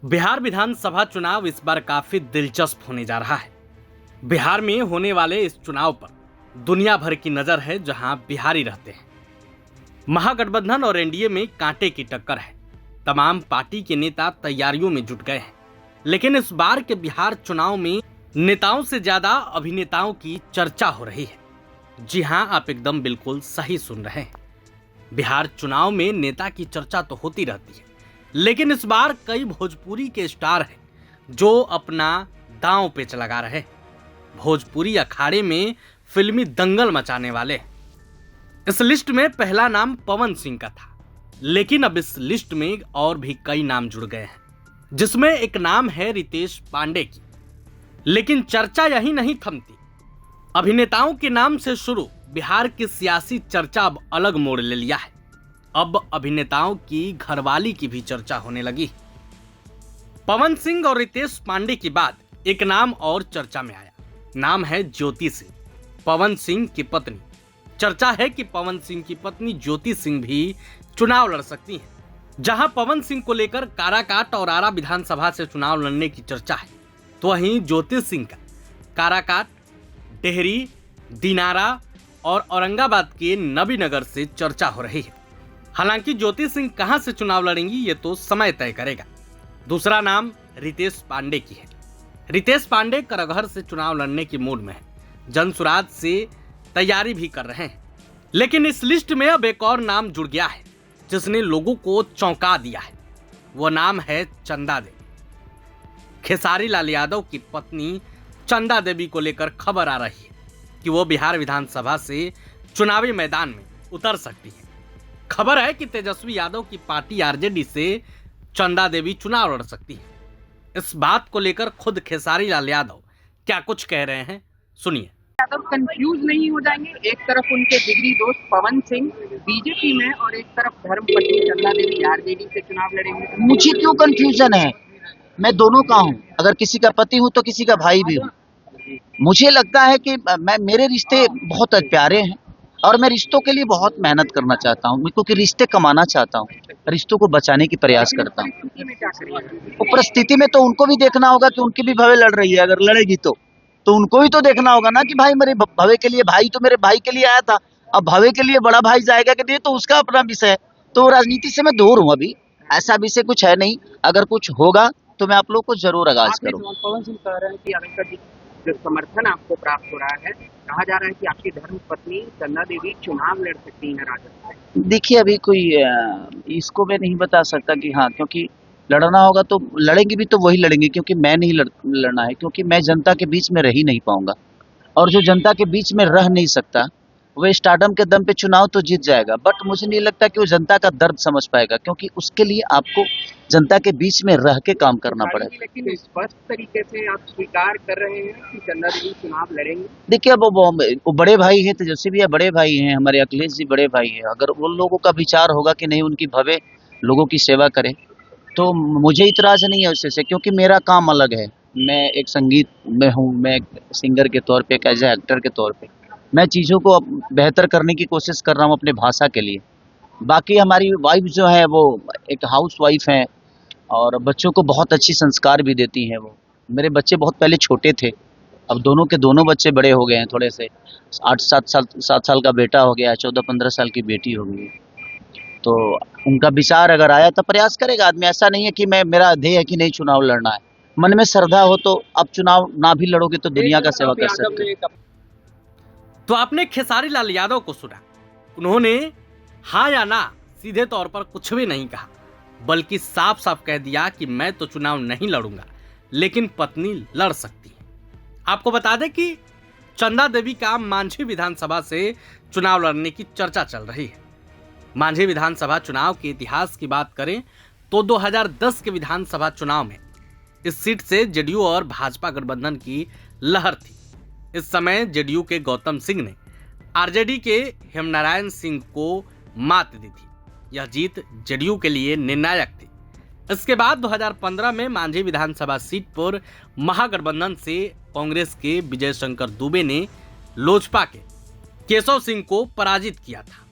बिहार विधानसभा चुनाव इस बार काफी दिलचस्प होने जा रहा है। बिहार में होने वाले इस चुनाव पर दुनिया भर की नजर है, जहां बिहारी रहते हैं। महागठबंधन और एनडीए में कांटे की टक्कर है। तमाम पार्टी के नेता तैयारियों में जुट गए हैं, लेकिन इस बार के बिहार चुनाव में नेताओं से ज्यादा अभिनेताओं की चर्चा हो रही है। जी हां, आप एकदम बिल्कुल सही सुन रहे हैं। बिहार चुनाव में नेता की चर्चा तो होती रहती है, लेकिन इस बार कई भोजपुरी के स्टार हैं जो अपना दांव पेच लगा रहे हैं। भोजपुरी अखाड़े में फिल्मी दंगल मचाने वाले हैं। इस लिस्ट में पहला नाम पवन सिंह का था, लेकिन अब इस लिस्ट में और भी कई नाम जुड़ गए हैं, जिसमें एक नाम है रितेश पांडे की। लेकिन चर्चा यही नहीं थमती। अभिनेताओं के नाम से शुरू बिहार की सियासी चर्चा अब अलग मोड़ ले लिया है। अब अभिनेताओं की घरवाली की भी चर्चा होने लगी। पवन सिंह और रितेश पांडे के बाद एक नाम और चर्चा में आया। नाम है ज्योति सिंह, पवन सिंह की पत्नी। चर्चा है कि पवन सिंह की पत्नी ज्योति सिंह भी चुनाव लड़ सकती हैं। जहां पवन सिंह को लेकर काराकाट और आरा विधानसभा से चुनाव लड़ने की चर्चा है, तो वहीं ज्योति सिंह का काराकाट, डेहरी, दिनारा और औरंगाबाद के नबीनगर से चर्चा हो रही है। हालांकि ज्योति सिंह कहां से चुनाव लड़ेंगी, ये तो समय तय करेगा। दूसरा नाम रितेश पांडे की है। रितेश पांडे करगहर से चुनाव लड़ने की मूड में है। जनसुराज से तैयारी भी कर रहे हैं। लेकिन इस लिस्ट में अब एक और नाम जुड़ गया है, जिसने लोगों को चौंका दिया है। वो नाम है चंदा देवी। खेसारी लाल यादव की पत्नी चंदा देवी को लेकर खबर आ रही है कि वो बिहार विधानसभा से चुनावी मैदान में उतर सकती है। खबर है कि तेजस्वी यादव की पार्टी आरजेडी से चंदा देवी चुनाव लड़ सकती है। इस बात को लेकर खुद खेसारी लाल यादव क्या कुछ कह रहे हैं, सुनिए। यादव कंफ्यूज नहीं हो जाएंगे? एक तरफ उनके जिगरी दोस्त पवन सिंह बीजेपी में और एक तरफ धर्मपत्नी चंदा देवी आरजेडी से चुनाव लड़ेंगे। मुझे क्यों कंफ्यूजन है? मैं दोनों का हूँ। अगर किसी का पति हूँ तो किसी का भाई भी हूँ। मुझे लगता है कि मेरे रिश्ते बहुत प्यारे हैं और मैं रिश्तों के लिए बहुत मेहनत करना चाहता हूँ, क्योंकि रिश्ते कमाना चाहता हूँ, रिश्तों को बचाने की प्रयास करता हूँ। तो परिस्थिति में तो उनको भी देखना होगा कि उनकी भी भवे लड़ रही है। अगर लड़ेगी तो उनको भी तो देखना होगा ना कि भाई मेरे भवे के लिए, भाई तो मेरे भाई के लिए आया था, अब भवे के लिए बड़ा भाई जाएगा कि नहीं, तो उसका अपना विषय है। तो राजनीति से मैं दूर हूँ, अभी ऐसा विषय कुछ है नहीं। अगर कुछ होगा तो मैं आप लोग को जरूर आगाज करूँगा। पवन सिंह कह रहे हैं कि अगर जो समर्थन आपको प्राप्त हो रहा है, कहा जा रहा है कि आपकी धर्मपत्नी चंदा देवी चुनाव लड़ सकती है राजद से। देखिए, अभी कोई इसको मैं नहीं बता सकता कि हाँ, क्योंकि लड़ना होगा तो लड़ेंगे भी तो वही लड़ेंगे, क्योंकि मैं नहीं लड़ना है, क्योंकि मैं जनता के बीच में रह ही नहीं पाऊंगा। और जो जनता के बीच में रह नहीं सकता वह स्टारडम के दम पे चुनाव तो जीत जाएगा, बट मुझे नहीं लगता कि वो जनता का दर्द समझ पाएगा, क्योंकि उसके लिए आपको जनता के बीच में रह के काम करना पड़ेगा। लेकिन स्पष्ट तरीके से आप स्वीकार कर रहे हैं कि चंदा देवी चुनाव लड़ेंगे। देखिए, अब वो बड़े भाई है, तेजस्वी भैया बड़े भाई हैं, हमारे अखिलेश जी बड़े भाई हैं। अगर उन लोगों का विचार होगा कि नहीं, उनकी भवे लोगों की सेवा करे, तो मुझे इतराज नहीं है उससे, क्योंकि मेरा काम अलग है। मैं एक संगीत में हूँ, मैं एक सिंगर के तौर पे, एक एज एक्टर के तौर पे मैं चीज़ों को बेहतर करने की कोशिश कर रहा हूँ अपने भाषा के लिए। बाकी हमारी वाइफ जो है वो एक हाउस वाइफ हैं और बच्चों को बहुत अच्छी संस्कार भी देती हैं। वो मेरे बच्चे बहुत पहले छोटे थे, अब दोनों के दोनों बच्चे बड़े हो गए हैं, थोड़े से 7 साल का बेटा हो गया है, 14-15 साल की बेटी हो गई है। तो उनका विचार अगर आया तो प्रयास करेगा आदमी। ऐसा नहीं है कि मेरा ध्येय है कि नहीं चुनाव लड़ना है। मन में श्रद्धा हो तो अब चुनाव ना भी लड़ोगे तो दुनिया का सेवा कर सकते हो। तो आपने खेसारी लाल यादव को सुना। उन्होंने हाँ या ना सीधे तौर पर कुछ भी नहीं कहा, बल्कि साफ साफ कह दिया कि मैं तो चुनाव नहीं लड़ूंगा, लेकिन पत्नी लड़ सकती है। आपको बता दें कि चंदा देवी का मांझी विधानसभा से चुनाव लड़ने की चर्चा चल रही है। मांझी विधानसभा चुनाव के इतिहास की बात करें तो 2010 के विधानसभा चुनाव में इस सीट से जेडीयू और भाजपा गठबंधन की लहर थी। इस समय जेडीयू के गौतम सिंह ने आरजेडी के हेमनारायण सिंह को मात दी थी। यह जीत जेडीयू के लिए निर्णायक थी। इसके बाद 2015 में मांझी विधानसभा सीट पर महागठबंधन से कांग्रेस के विजय शंकर दुबे ने लोजपा के केशव सिंह को पराजित किया था।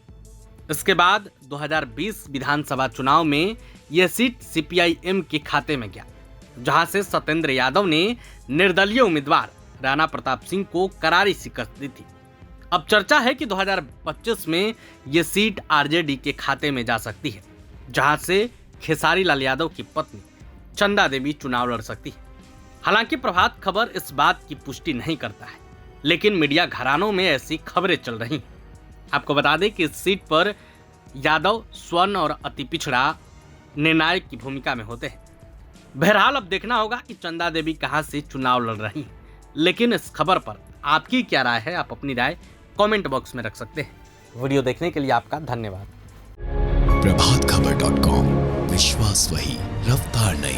इसके बाद 2020 विधानसभा चुनाव में यह सीट सीपीआईएम के खाते में गया। जहां से सत्येंद्र यादव ने निर्दलीय उम्मीदवार राणा प्रताप सिंह को करारी शिकस्त दी थी। अब चर्चा है कि 2025 में ये सीट आरजेडी के खाते में जा सकती है, जहां से खेसारी लाल यादव की पत्नी चंदा देवी चुनाव लड़ सकती है। हालांकि प्रभात खबर इस बात की पुष्टि नहीं करता है, लेकिन मीडिया घरानों में ऐसी खबरें चल रही हैं। आपको बता दें कि इस सीट पर यादव स्वर्ण और अति पिछड़ा निर्णायक की भूमिका में होते हैं। बहरहाल अब देखना होगा कि चंदा देवी कहां से चुनाव लड़ रही हैं। लेकिन इस खबर पर आपकी क्या राय है? आप अपनी राय कमेंट बॉक्स में रख सकते हैं। वीडियो देखने के लिए आपका धन्यवाद। प्रभातखबर.com, विश्वास वही, रफ्तार नहीं।